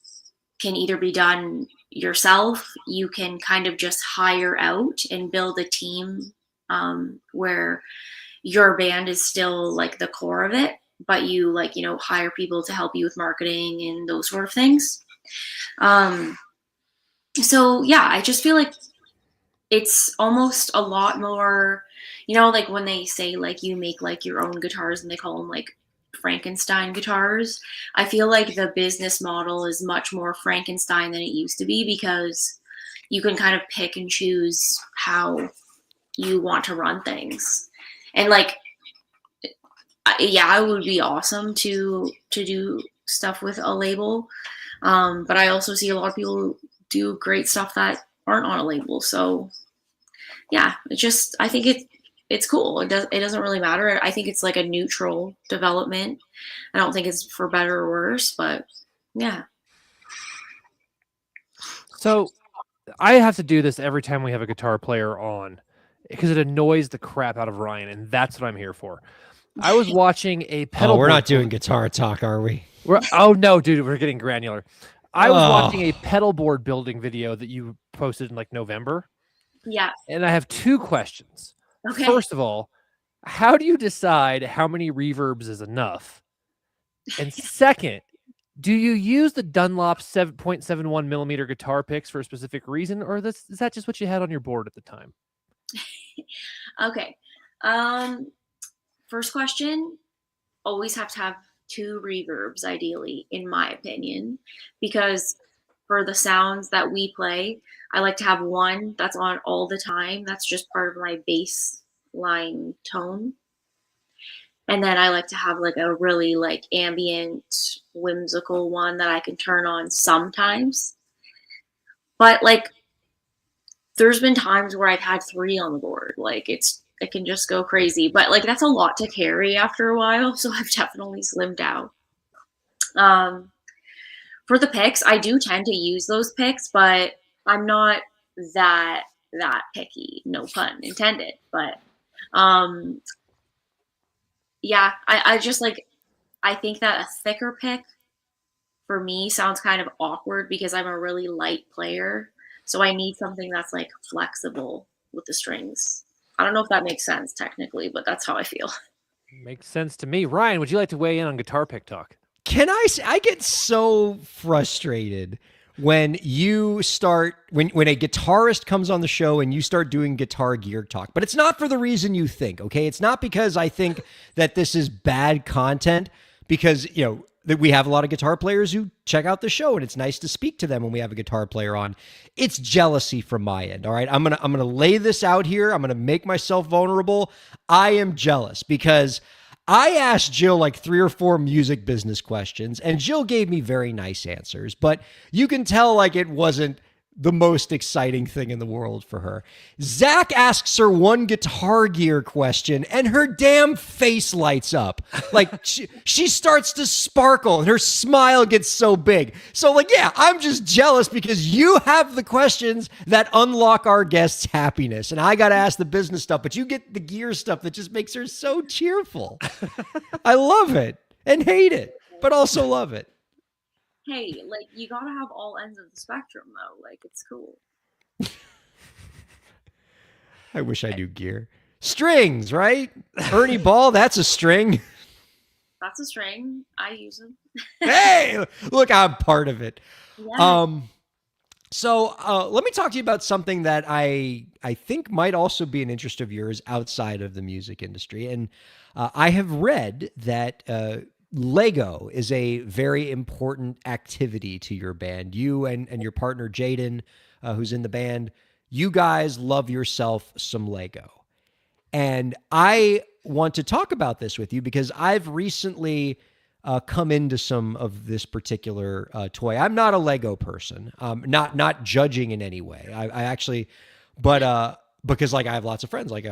can either be done yourself. You can kind of just hire out and build a team where your band is still like the core of it, but you like, hire people to help you with marketing and those sort of things. So yeah, I just feel like it's almost a lot more, like when they say like you make like your own guitars and they call them like Frankenstein guitars. I feel like the business model is much more Frankenstein than it used to be, because you can kind of pick and choose how you want to run things. And like, yeah, it would be awesome to do stuff with a label. But I also see a lot of people do great stuff that aren't on a label. So yeah, I think it's cool. It doesn't really matter. I think it's like a neutral development. I don't think it's for better or worse, but yeah. So I have to do this every time we have a guitar player on, because it annoys the crap out of Ryan, and that's what I'm here for. I was watching a pedal. Oh, we're not doing guitar talk, are we? Oh no, dude, we're getting granular. I was watching a pedal board building video that you posted in like November. Yeah. And I have two questions. Okay. First of all, how do you decide how many reverbs is enough? And second, do you use the Dunlop 7.71 millimeter guitar picks for a specific reason, or is that just what you had on your board at the time? Okay. First question, always have to have two reverbs, ideally, in my opinion, because for the sounds that we play, I like to have one that's on all the time. That's just part of my bass line tone. And then I like to have like a really like ambient, whimsical one that I can turn on sometimes. But like there's been times where I've had 3 on the board. Like it can just go crazy. But like that's a lot to carry after a while, so I've definitely slimmed down. For the picks, I do tend to use those picks, but I'm not that picky, no pun intended. But yeah, I just like, I think that a thicker pick for me sounds kind of awkward because I'm a really light player. So I need something that's like flexible with the strings. I don't know if that makes sense technically, but that's how I feel. Makes sense to me. Ryan, would you like to weigh in on guitar pick talk? Can I say, I get so frustrated when you start, when a guitarist comes on the show and you start doing guitar gear talk, but it's not for the reason you think, okay? It's not because I think that this is bad content, because, you know, that we have a lot of guitar players who check out the show and it's nice to speak to them when we have a guitar player on. It's jealousy from my end. All right. I'm going to lay this out here. I'm going to make myself vulnerable. I am jealous because I asked Jill like 3 or 4 music business questions and Jill gave me very nice answers, but you can tell like it wasn't the most exciting thing in the world for her. Zach asks her one guitar gear question and her damn face lights up. Like she starts to sparkle and her smile gets so big. So like, yeah, I'm just jealous because you have the questions that unlock our guests' happiness. And I got to ask the business stuff, but you get the gear stuff that just makes her so cheerful. I love it and hate it, but also love it. Hey, like you gotta have all ends of the spectrum though. Like it's cool. I wish I knew gear. Strings, right? Ernie Ball, that's a string. That's a string. I use them. Hey, look, I'm part of it. Yeah. So let me talk to you about something that I think might also be an interest of yours outside of the music industry. And I have read that Lego is a very important activity to your band. You and your partner, Jaden, who's in the band, you guys love yourself some Lego. And I want to talk about this with you because I've recently come into some of this particular toy. I'm not a Lego person, not judging in any way. I actually, but because like I have lots of friends, like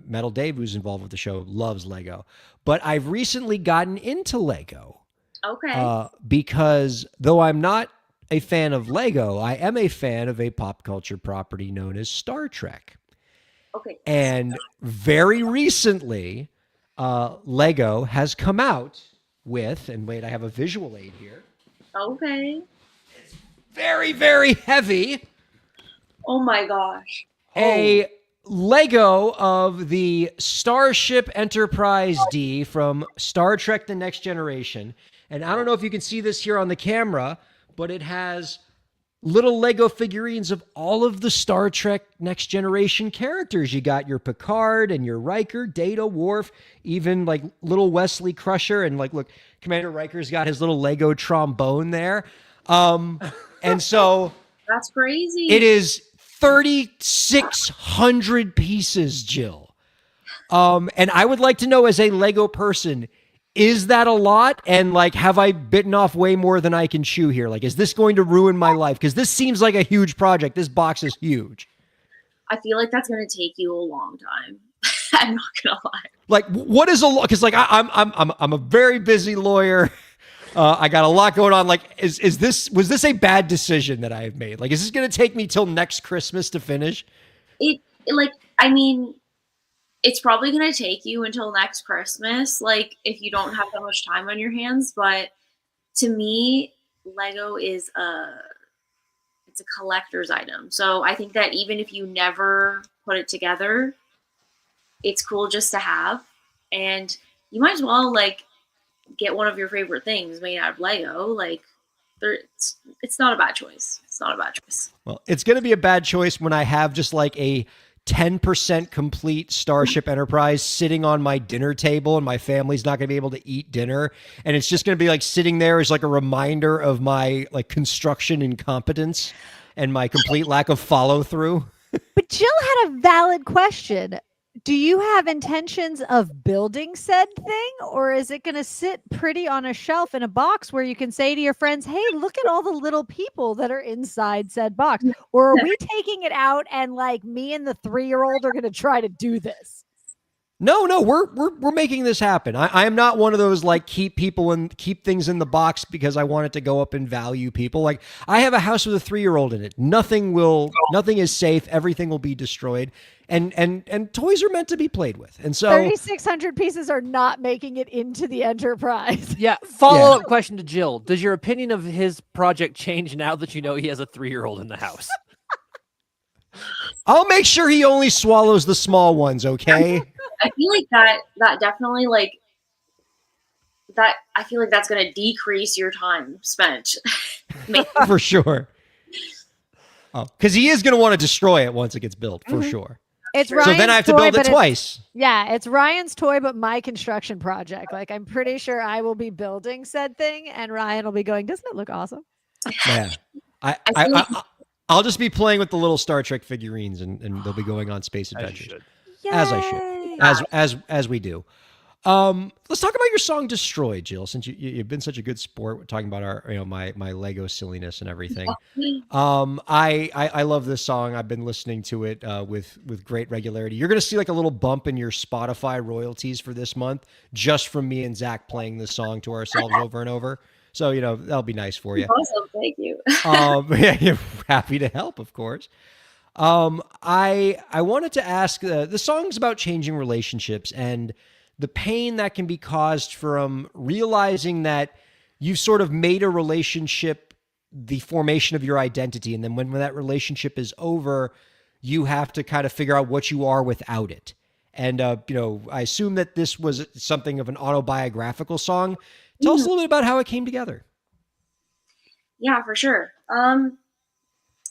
Metal Dave, who's involved with the show, loves Lego. But I've recently gotten into Lego. Okay. Because though I'm not a fan of Lego, I am a fan of a pop culture property known as Star Trek. Okay. And very recently, Lego has come out with, and wait, I have a visual aid here. Okay. Very, very heavy. Oh my gosh. A Lego of the Starship Enterprise D from Star Trek: The Next Generation. And I don't know if you can see this here on the camera, but it has little Lego figurines of all of the Star Trek Next Generation characters. You got your Picard and your Riker, Data, Worf, even like little Wesley Crusher. And like, look, Commander Riker's got his little Lego trombone there. And so That's crazy. it is 3,600 pieces, Jill. And I would like to know, as a Lego person, is that a lot? And like, have I bitten off way more than I can chew here? Like, is this going to ruin my life? Because this seems like a huge project. This box is huge. I feel like that's going to take you a long time. I'm not gonna lie. Like, what is a lot? Because like, I'm a very busy lawyer. I got a lot going on. Like, was this a bad decision that I have made? Like, is this going to take me till next Christmas to finish? I mean, it's probably going to take you until next Christmas, like if you don't have that much time on your hands. But to me, Lego is it's a collector's item. So I think that even if you never put it together, it's cool just to have. And you might as well like get one of your favorite things made out of Lego. Like it's not a bad choice. It's not a bad choice. Well, it's going to be a bad choice when I have just like a 10% complete Starship Enterprise sitting on my dinner table, and my family's not going to be able to eat dinner, and it's just going to be like sitting there as like a reminder of my like construction incompetence and my complete lack of follow through. But Jill had a valid question. Do you have intentions of building said thing, or is it going to sit pretty on a shelf in a box where you can say to your friends, hey, look at all the little people that are inside said box? Or are we taking it out and like me and the 3-year-old are going to try to do this? No, we're making this happen. I am not one of those like keep things in the box because I want it to go up in value people. Like I have a house with a 3-year-old in it. Nothing is safe. Everything will be destroyed. And toys are meant to be played with. And so 3,600 pieces are not making it into the Enterprise. Yeah. Follow-up question to Jill. Does your opinion of his project change now that you know he has a 3-year-old in the house? I'll make sure he only swallows the small ones, okay? I feel like that definitely like that. I feel like that's going to decrease your time spent. For sure. Oh, because he is going to want to destroy it once it gets built, for sure. It's So Ryan's then I have to toy, build it but twice. Yeah, it's Ryan's toy, but my construction project. Like I'm pretty sure I will be building said thing, and Ryan will be going, doesn't it look awesome? Yeah. I'll just be playing with the little Star Trek figurines, and they'll be going on space adventures. As I should. As we do. Let's talk about your song "Destroy," Jill. Since you've been such a good sport with talking about our, my Lego silliness and everything. I love this song. I've been listening to it with great regularity. You're gonna see like a little bump in your Spotify royalties for this month just from me and Zach playing this song to ourselves over and over. So that'll be nice for you. Awesome, thank you. Yeah, you're happy to help, of course. I wanted to ask, the song's about changing relationships and the pain that can be caused from realizing that you've sort of made a relationship the formation of your identity. And then when that relationship is over, you have to kind of figure out what you are without it. And, I assume that this was something of an autobiographical song. Tell us a little bit about how it came together. Yeah, for sure.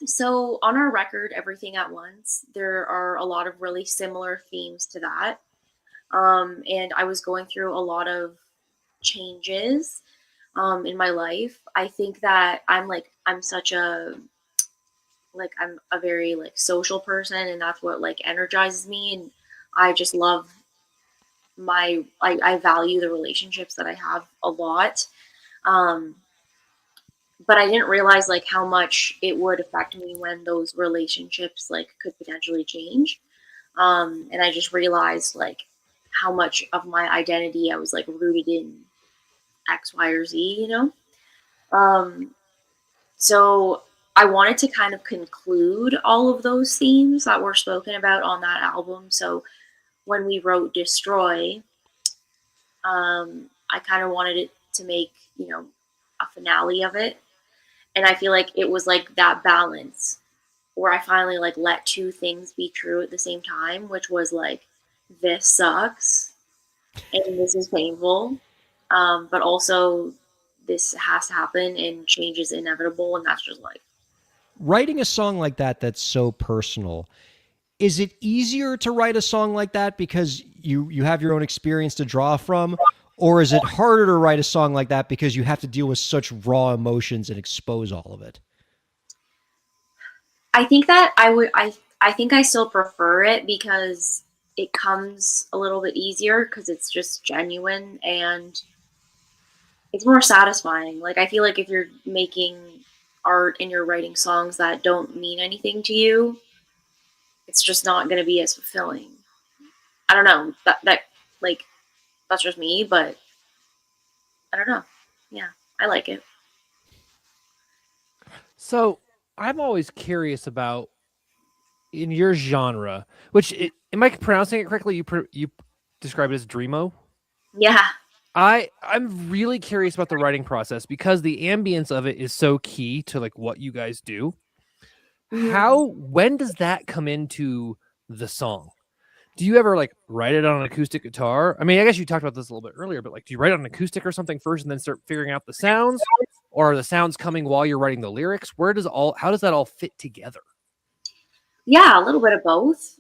So on our record, Everything at Once, there are a lot of really similar themes to that. And I was going through a lot of changes in my life. I think that I'm a very like social person, and that's what like energizes me. And I just love I value the relationships that I have a lot. But I didn't realize like how much it would affect me when those relationships like could potentially change. And I just realized like how much of my identity I was like rooted in X, Y, or Z, So I wanted to kind of conclude all of those themes that were spoken about on that album. So when we wrote Destroy, I kind of wanted it to make, a finale of it. And I feel like it was like that balance where I finally like let two things be true at the same time, which was like, this sucks and this is painful. But also this has to happen and change is inevitable, and that's just life. Writing a song like that that's so personal, is it easier to write a song like that because you have your own experience to draw from? Or is it harder to write a song like that because you have to deal with such raw emotions and expose all of it? I think that I think I still prefer it because it comes a little bit easier because it's just genuine and it's more satisfying. Like, I feel like if you're making art and you're writing songs that don't mean anything to you, it's just not going to be as fulfilling. I don't know. That's just me, but I don't know. Yeah, I like it. So I'm always curious about in your genre, am I pronouncing it correctly? You describe it as dreamo? Yeah. I'm really curious about the writing process because the ambience of it is so key to like what you guys do. When does that come into the song? Do you ever like write it on an acoustic guitar? I mean, I guess you talked about this a little bit earlier, but like, do you write it on an acoustic or something first and then start figuring out the sounds, or are the sounds coming while you're writing the lyrics? How does that all fit together? Yeah, a little bit of both.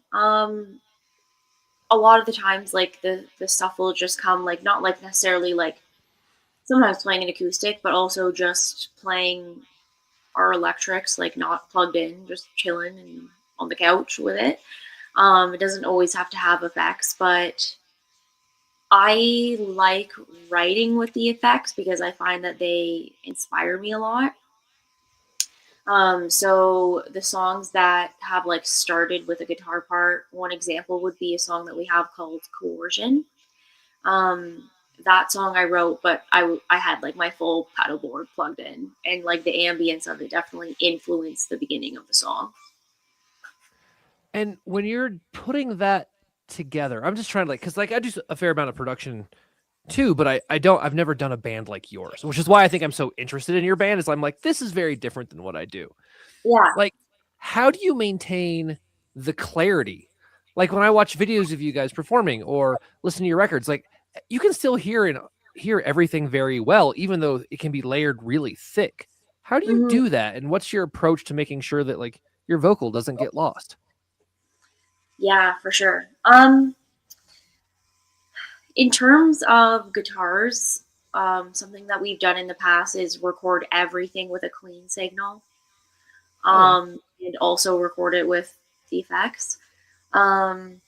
A lot of the times, like the stuff will just come like not like necessarily like sometimes playing an acoustic, but also just playing our electrics, like not plugged in, just chilling and on the couch with it. It doesn't always have to have effects, but I like writing with the effects because I find that they inspire me a lot. So the songs that have like started with a guitar part, one example would be a song that we have called Coercion. Um, that song I wrote, but I had like my full pedal board plugged in, and like the ambience of it definitely influenced the beginning of the song. And when you're putting that together, I'm just trying to like, cause like I do a fair amount of production too, but I've never done a band like yours, which is why I think I'm so interested in your band is I'm like, this is very different than what I do. Yeah. Like, how do you maintain the clarity? Like when I watch videos of you guys performing or listen to your records, like you can still hear everything very well, even though it can be layered really thick. How do you Mhm. do that? And what's your approach to making sure that like your vocal doesn't get lost? Yeah, for sure. In terms of guitars, something that we've done in the past is record everything with a clean signal, and also record it with the effects. Um,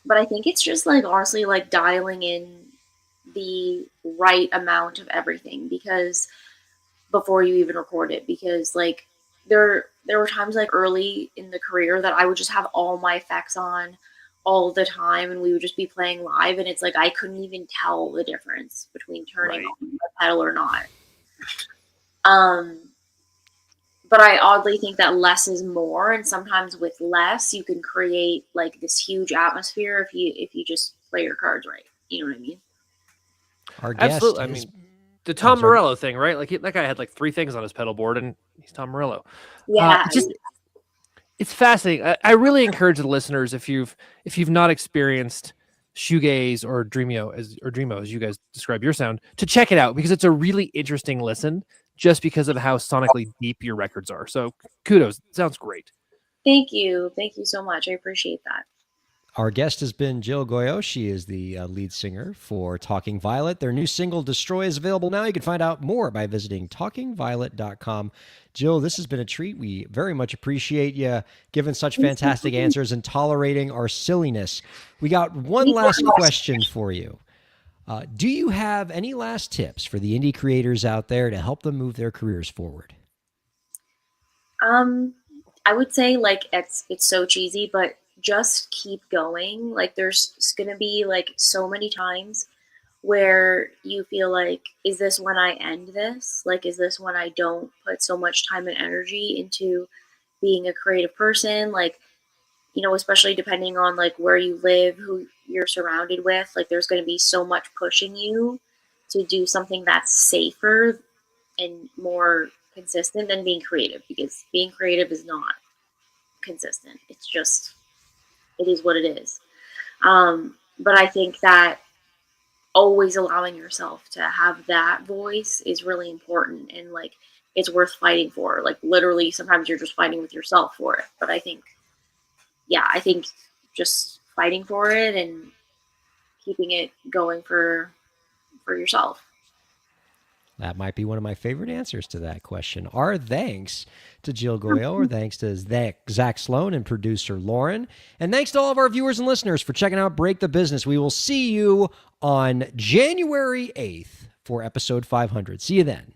but I think it's just like honestly like dialing in the right amount of everything because before you even record it because like there were times like early in the career that I would just have all my effects on all the time and we would just be playing live and it's like I couldn't even tell the difference between turning Right. on the pedal or not. Um but I oddly think that less is more and sometimes with less you can create like this huge atmosphere if you just play your cards right. You know what I mean? Our guest Absolutely. I is, mean, the I'm Tom sorry. Morello thing, right? Like that guy had like 3 things on his pedal board and he's Tom Morello. Yeah. It's fascinating. I really encourage the listeners if you've not experienced shoegaze or dreamo as you guys describe your sound to check it out because it's a really interesting listen just because of how sonically deep your records are. So kudos. It sounds great. Thank you. Thank you so much. I appreciate that. Our guest has been Jill Goyo. She is the lead singer for Talking Violet. Their new single, Destroy, is available now. You can find out more by visiting talkingviolet.com. Jill, this has been a treat. We very much appreciate you giving such fantastic answers and tolerating our silliness. We got one last question for you. Do you have any last tips for the indie creators out there to help them move their careers forward? I would say like it's so cheesy, but just keep going. Like there's gonna be like so many times where you feel like, is this when I end this? Like, is this when I don't put so much time and energy into being a creative person? Like, you know, especially depending on like where you live, who you're surrounded with, like there's gonna be so much pushing you to do something that's safer and more consistent than being creative because being creative is not consistent. It's just it is what it is. But I think that always allowing yourself to have that voice is really important and like it's worth fighting for. Like literally sometimes you're just fighting with yourself for it. But I think just fighting for it and keeping it going for yourself. That might be one of my favorite answers to that question. Our thanks to Jill Goyo, our thanks to Zach Sloan and producer Lauren, and thanks to all of our viewers and listeners for checking out Break the Business. We will see you on January 8th for episode 500. See you then.